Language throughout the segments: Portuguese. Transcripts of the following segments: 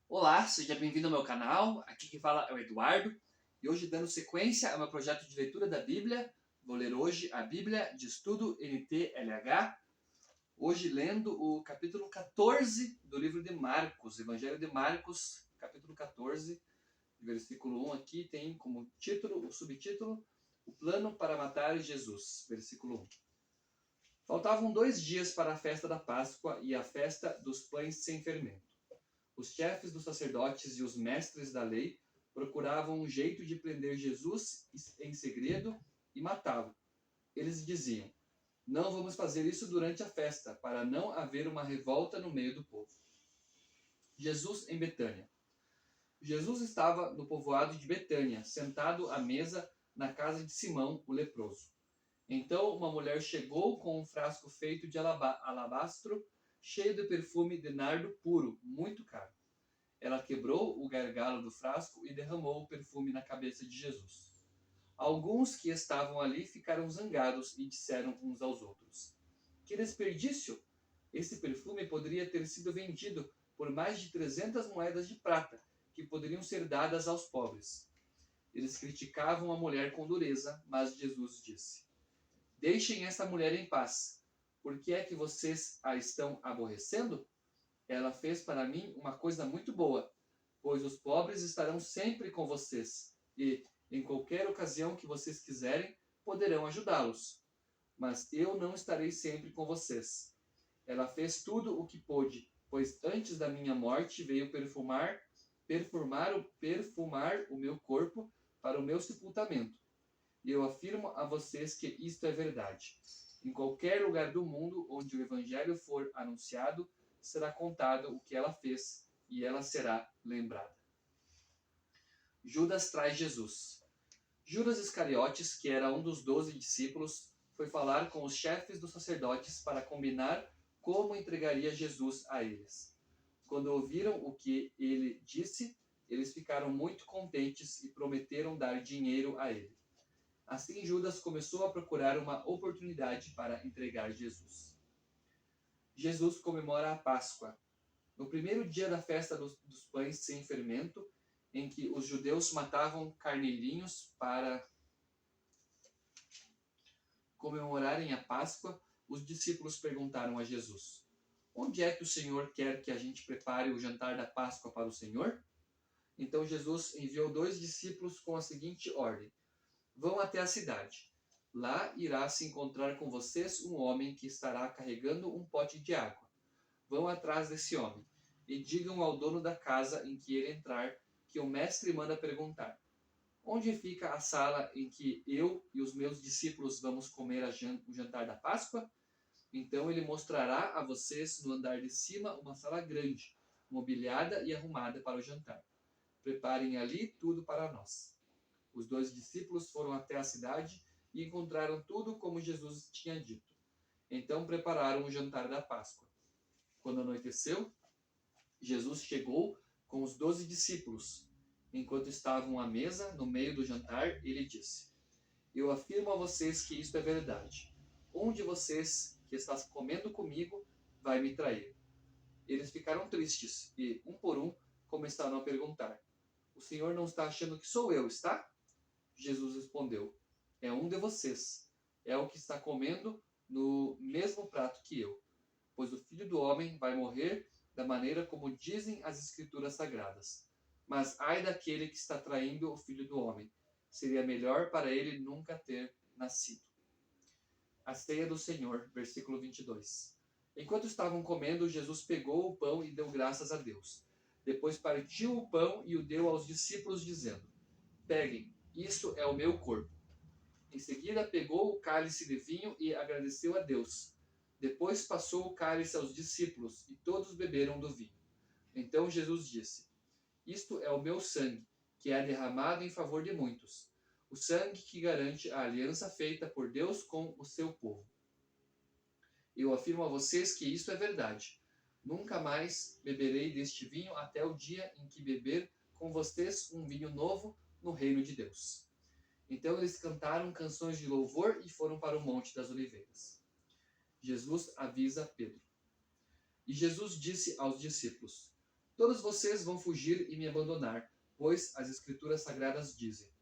Olá, seja bem-vindo ao meu canal. Aqui quem fala é o Eduardo. E hoje, dando sequência ao meu projeto de leitura da Bíblia, vou ler hoje a Bíblia de Estudo NTLH. Hoje, lendo o capítulo 14 do livro de Marcos, Evangelho de Marcos, capítulo 14, versículo 1 aqui tem como título, o subtítulo, O Plano para Matar Jesus, versículo 1. Faltavam 2 dias para a festa da Páscoa e a festa dos pães sem fermento. Os chefes dos sacerdotes e os mestres da lei procuravam um jeito de prender Jesus em segredo e matá-lo. Eles diziam: Não vamos fazer isso durante a festa, para não haver uma revolta no meio do povo. Jesus em Betânia. Jesus estava no povoado de Betânia, sentado à mesa na casa de Simão, o leproso. Então uma mulher chegou com um frasco feito de alabastro, cheio de perfume de nardo puro, muito caro. Ela quebrou o gargalo do frasco e derramou o perfume na cabeça de Jesus. Alguns que estavam ali ficaram zangados e disseram uns aos outros: Que desperdício! Esse perfume poderia ter sido vendido por mais de 300 moedas de prata, que poderiam ser dadas aos pobres. Eles criticavam a mulher com dureza, mas Jesus disse: Deixem essa mulher em paz. Por que é que vocês a estão aborrecendo? Ela fez para mim uma coisa muito boa, pois os pobres estarão sempre com vocês e, em qualquer ocasião que vocês quiserem, poderão ajudá-los. Mas eu não estarei sempre com vocês. Ela fez tudo o que pôde, pois antes da minha morte veio perfumar o meu corpo para o meu sepultamento. E eu afirmo a vocês que isto é verdade. Em qualquer lugar do mundo onde o Evangelho for anunciado, será contado o que ela fez e ela será lembrada. Judas traz Jesus. Judas Iscariotes, que era um dos 12 discípulos, foi falar com os chefes dos sacerdotes para combinar como entregaria Jesus a eles. Quando ouviram o que ele disse, eles ficaram muito contentes e prometeram dar dinheiro a ele. Assim, Judas começou a procurar uma oportunidade para entregar Jesus. Jesus comemora a Páscoa. No primeiro dia da festa dos pães sem fermento, em que os judeus matavam carneirinhos para comemorarem a Páscoa, os discípulos perguntaram a Jesus: Onde é que o Senhor quer que a gente prepare o jantar da Páscoa para o Senhor? Então Jesus enviou 2 discípulos com a seguinte ordem: Vão até a cidade. Lá irá se encontrar com vocês um homem que estará carregando um pote de água. Vão atrás desse homem e digam ao dono da casa em que ele entrar que o mestre manda perguntar: Onde fica a sala em que eu e os meus discípulos vamos comer o jantar da Páscoa? Então ele mostrará a vocês no andar de cima uma sala grande, mobiliada e arrumada para o jantar. Preparem ali tudo para nós. Os 2 discípulos foram até a cidade e encontraram tudo como Jesus tinha dito. Então prepararam o jantar da Páscoa. Quando anoiteceu, Jesus chegou com os 12 discípulos. Enquanto estavam à mesa, no meio do jantar, ele disse: Eu afirmo a vocês que isto é verdade. Um de vocês que está comendo comigo vai me trair. Eles ficaram tristes e, um por um, começaram a perguntar: O senhor não está achando que sou eu, está? Jesus respondeu: É um de vocês. É o que está comendo no mesmo prato que eu. Pois o Filho do Homem vai morrer da maneira como dizem as Escrituras Sagradas. Mas ai daquele que está traindo o Filho do Homem. Seria melhor para ele nunca ter nascido. A ceia do Senhor, versículo 22. Enquanto estavam comendo, Jesus pegou o pão e deu graças a Deus. Depois partiu o pão e o deu aos discípulos, dizendo: Peguem, isto é o meu corpo. Em seguida, pegou o cálice de vinho e agradeceu a Deus. Depois passou o cálice aos discípulos e todos beberam do vinho. Então Jesus disse: Isto é o meu sangue, que é derramado em favor de muitos. O sangue que garante a aliança feita por Deus com o seu povo. Eu afirmo a vocês que isto é verdade. Nunca mais beberei deste vinho até o dia em que beber com vocês um vinho novo no reino de Deus. Então eles cantaram canções de louvor e foram para o Monte das Oliveiras. Jesus avisa Pedro. E Jesus disse aos discípulos: Todos vocês vão fugir e me abandonar, pois as Escrituras Sagradas dizem: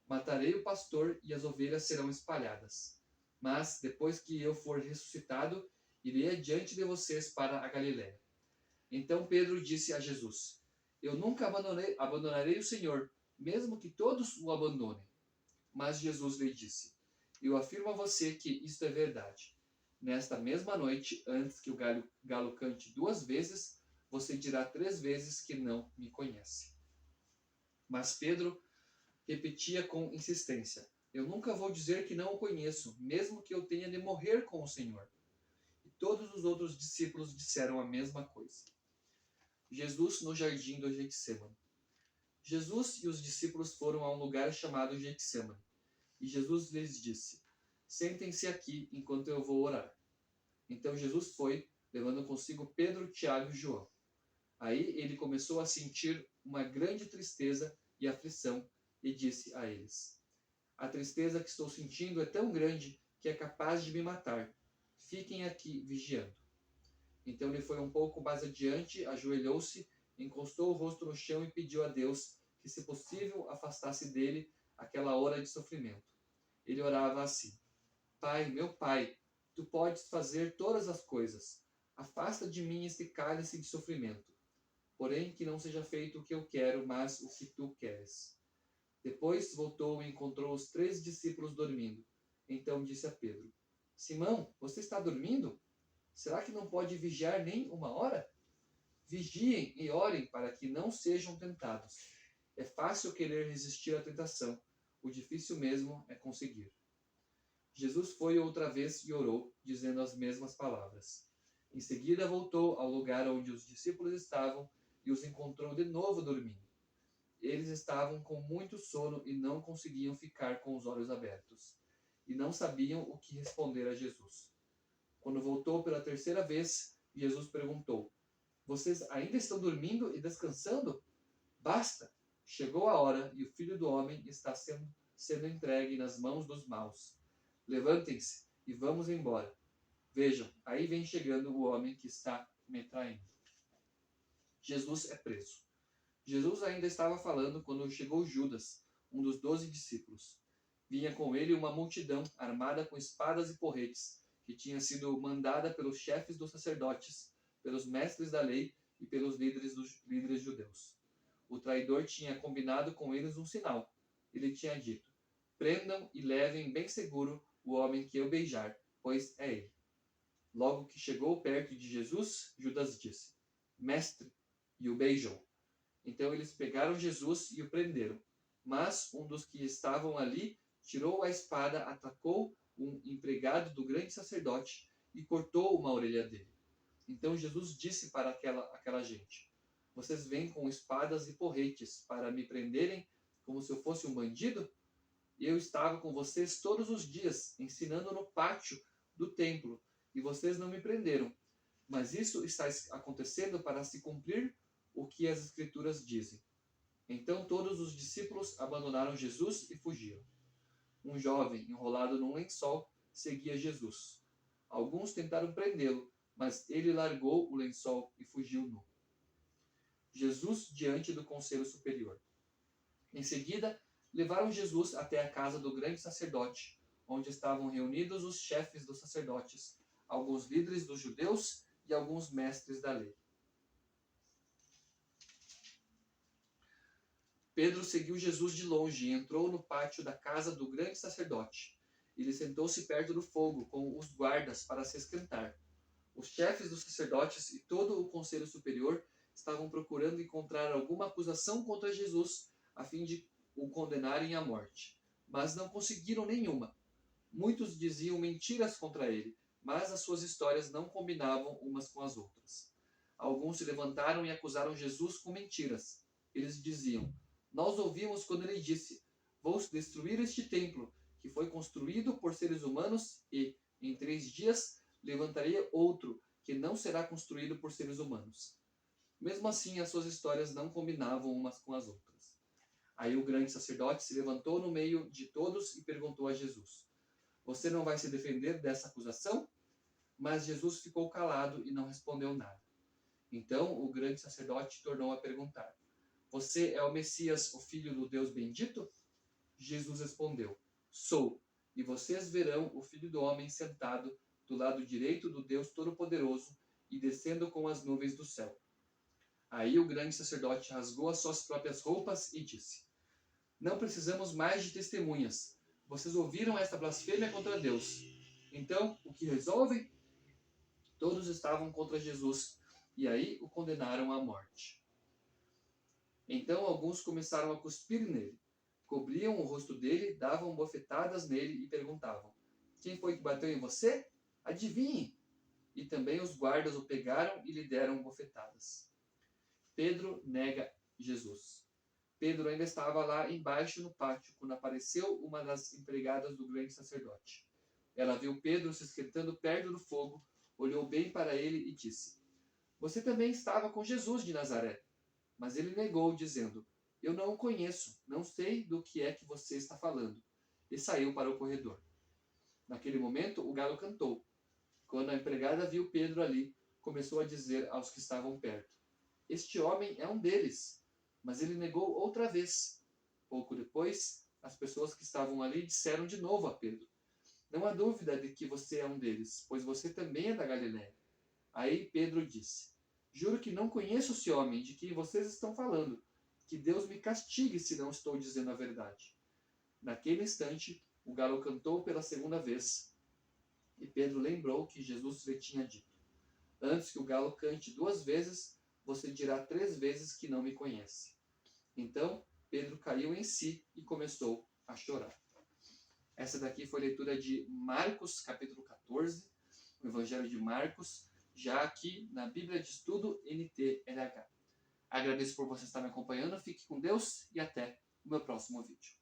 matarei o pastor e as ovelhas serão espalhadas. Mas, depois que eu for ressuscitado, irei adiante de vocês para a Galiléia. Então Pedro disse a Jesus: eu nunca abandonarei o Senhor, mesmo que todos o abandonem. Mas Jesus lhe disse: eu afirmo a você que isto é verdade. Nesta mesma noite, antes que o galo cante 2 vezes, você dirá 3 vezes que não me conhece. Mas Pedro repetia com insistência: eu nunca vou dizer que não o conheço, mesmo que eu tenha de morrer com o Senhor. E todos os outros discípulos disseram a mesma coisa. Jesus no jardim do Getsêmani. Jesus e os discípulos foram a um lugar chamado Getsêmani. E Jesus lhes disse: sentem-se aqui enquanto eu vou orar. Então Jesus foi, levando consigo Pedro, Tiago e João. Aí ele começou a sentir uma grande tristeza e aflição e disse a eles: a tristeza que estou sentindo é tão grande que é capaz de me matar. Fiquem aqui vigiando. Então ele foi um pouco mais adiante, ajoelhou-se, encostou o rosto no chão e pediu a Deus que, se possível, afastasse dele aquela hora de sofrimento. Ele orava assim: Pai, meu Pai, tu podes fazer todas as coisas. Afasta de mim este cálice de sofrimento. Porém, que não seja feito o que eu quero, mas o que tu queres. Depois voltou e encontrou os 3 discípulos dormindo. Então disse a Pedro: Simão, você está dormindo? Será que não pode vigiar nem 1 hora? Vigiem e orem para que não sejam tentados. É fácil querer resistir à tentação. O difícil mesmo é conseguir. Jesus foi outra vez e orou, dizendo as mesmas palavras. Em seguida voltou ao lugar onde os discípulos estavam e os encontrou de novo dormindo. Eles estavam com muito sono e não conseguiam ficar com os olhos abertos, e não sabiam o que responder a Jesus. Quando voltou pela 3ª vez, Jesus perguntou: vocês ainda estão dormindo e descansando? Basta! Chegou a hora e o Filho do Homem está sendo entregue nas mãos dos maus. Levantem-se e vamos embora. Vejam, aí vem chegando o homem que está me traindo. Jesus é preso. Jesus ainda estava falando quando chegou Judas, um dos 12 discípulos. Vinha com ele uma multidão armada com espadas e porretes, que tinha sido mandada pelos chefes dos sacerdotes, pelos mestres da lei e pelos líderes judeus. O traidor tinha combinado com eles um sinal. Ele tinha dito: prendam e levem bem seguro o homem que eu beijar, pois é ele. Logo que chegou perto de Jesus, Judas disse: Mestre, e o beijou. Então eles pegaram Jesus e o prenderam. Mas um dos que estavam ali tirou a espada, atacou um empregado do grande sacerdote e cortou uma orelha dele. Então Jesus disse para aquela gente: vocês vêm com espadas e porretes para me prenderem como se eu fosse um bandido? Eu estava com vocês todos os dias, ensinando no pátio do templo, e vocês não me prenderam. Mas isso está acontecendo para se cumprir o que as Escrituras dizem. Então todos os discípulos abandonaram Jesus e fugiram. Um jovem, enrolado num lençol, seguia Jesus. Alguns tentaram prendê-lo, mas ele largou o lençol e fugiu nu. Jesus diante do Conselho Superior. Em seguida, levaram Jesus até a casa do grande sacerdote, onde estavam reunidos os chefes dos sacerdotes, alguns líderes dos judeus e alguns mestres da lei. Pedro seguiu Jesus de longe e entrou no pátio da casa do grande sacerdote. Ele sentou-se perto do fogo com os guardas para se esquentar. Os chefes dos sacerdotes e todo o conselho superior estavam procurando encontrar alguma acusação contra Jesus, a fim de o condenarem à morte. Mas não conseguiram nenhuma. Muitos diziam mentiras contra ele, mas as suas histórias não combinavam umas com as outras. Alguns se levantaram e acusaram Jesus com mentiras. Eles diziam: nós ouvimos quando ele disse: vou destruir este templo, que foi construído por seres humanos, e, em 3 dias, levantarei outro, que não será construído por seres humanos. Mesmo assim, as suas histórias não combinavam umas com as outras. Aí o grande sacerdote se levantou no meio de todos e perguntou a Jesus: você não vai se defender dessa acusação? Mas Jesus ficou calado e não respondeu nada. Então o grande sacerdote tornou a perguntar: Você é o Messias, o Filho do Deus bendito? Jesus respondeu: Sou, e vocês verão o Filho do Homem sentado do lado direito do Deus Todo-Poderoso e descendo com as nuvens do céu. Aí o grande sacerdote rasgou as suas próprias roupas e disse: Não precisamos mais de testemunhas. Vocês ouviram esta blasfêmia contra Deus. Então, o que resolvem? Todos estavam contra Jesus, e aí o condenaram à morte. Então alguns começaram a cuspir nele, cobriam o rosto dele, davam bofetadas nele e perguntavam: Quem foi que bateu em você? Adivinhe! E também os guardas o pegaram e lhe deram bofetadas. Pedro nega Jesus. Pedro ainda estava lá embaixo no pátio quando apareceu uma das empregadas do grande sacerdote. Ela viu Pedro se esquentando perto do fogo, olhou bem para ele e disse: Você também estava com Jesus de Nazaré. Mas ele negou, dizendo: Eu não o conheço, não sei do que é que você está falando. E saiu para o corredor. Naquele momento, o galo cantou. Quando a empregada viu Pedro ali, começou a dizer aos que estavam perto: Este homem é um deles. Mas ele negou outra vez. Pouco depois, as pessoas que estavam ali disseram de novo a Pedro: Não há dúvida de que você é um deles, pois você também é da Galiléia. Aí Pedro disse: Juro que não conheço esse homem de quem vocês estão falando. Que Deus me castigue se não estou dizendo a verdade. Naquele instante, o galo cantou pela segunda vez. E Pedro lembrou que Jesus lhe tinha dito: Antes que o galo cante 2 vezes, você dirá 3 vezes que não me conhece. Então, Pedro caiu em si e começou a chorar. Essa daqui foi a leitura de Marcos, capítulo 14, o Evangelho de Marcos, já aqui na Bíblia de Estudo NTLH. Agradeço por você estar me acompanhando, fique com Deus e até o meu próximo vídeo.